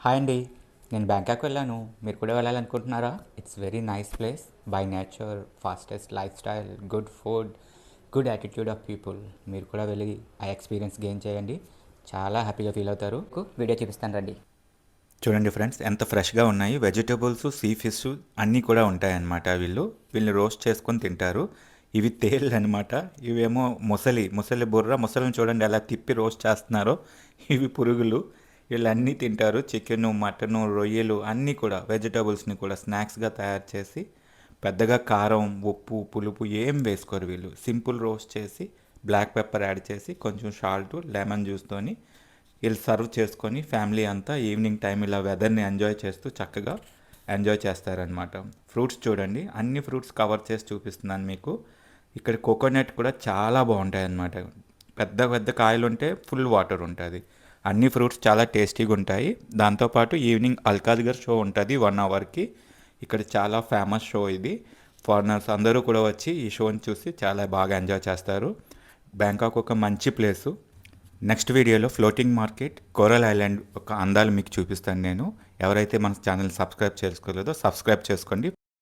Hi అండి. నేను Bangkok వెళ్ళాను. మీరు కూడా వెళ్ళాలనుకుంటున్నారా? It's very nice place. By nature, fastest lifestyle, good food, good attitude of people. మీరు కూడా వెళ్ళి ఆ ఎక్స్పీరియన్స్ గెయిన్ చేయండి. చాలా హ్యాపీగా ఫీల్ అవుతారు. వీడియో చూపిస్తాను రండి. చూడండి ఫ్రెండ్స్, ఎంత ఫ్రెష్గా ఉన్నాయి. వెజిటేబుల్స్, సీ ఫిష్ అన్నీ కూడా ఉంటాయన్నమాట. వీళ్ళు రోస్ట్ చేసుకొని తింటారు. ఇవి తేళ్ళు అనమాట. ఇవేమో ముసలి బుర్ర. ముసలిని చూడండి ఎలా తిప్పి రోస్ట్ చేస్తున్నారో. ఇవి పురుగులు. వీళ్ళన్నీ తింటారు. చికెను, మటను, రొయ్యలు అన్నీ కూడా వెజిటేబుల్స్ని కూడా స్నాక్స్గా తయారు చేసి పెద్దగా కారం, ఉప్పు, పులుపు ఏం వేసుకోరు వీళ్ళు. సింపుల్ రోస్ట్ చేసి బ్లాక్ పెప్పర్ యాడ్ చేసి కొంచెం సాల్ట్, లెమన్ జ్యూస్తోని వీళ్ళు సర్వ్ చేసుకొని ఫ్యామిలీ అంతా ఈవినింగ్ టైం ఇలా వెదర్ని ఎంజాయ్ చేస్తూ చక్కగా ఎంజాయ్ చేస్తారనమాట. ఫ్రూట్స్ చూడండి, అన్ని ఫ్రూట్స్ కవర్ చేసి చూపిస్తున్నాను మీకు. ఇక్కడ కోకోనట్ కూడా చాలా బాగుంటాయి అన్నమాట. పెద్ద పెద్ద కాయలు ఉంటే ఫుల్ వాటర్ ఉంటుంది. అన్ని ఫ్రూట్స్ చాలా టేస్టీగా ఉంటాయి. దాంతోపాటు ఈవినింగ్ అల్కాద్గర్ షో ఉంటుంది 1 అవర్కి. ఇక్కడ చాలా ఫేమస్ షో ఇది. ఫారినర్స్ అందరూ కూడా వచ్చి ఈ షోని చూసి చాలా బాగా ఎంజాయ్ చేస్తారు. బ్యాంకాక్ ఒక మంచి ప్లేసు. నెక్స్ట్ వీడియోలో ఫ్లోటింగ్ మార్కెట్, కోరల్ ఐలాండ్ ఒక అందాలు మీకు చూపిస్తాను నేను. ఎవరైతే మన ఛానల్ సబ్స్క్రైబ్ చేసుకోలేదో సబ్స్క్రైబ్ చేసుకోండి.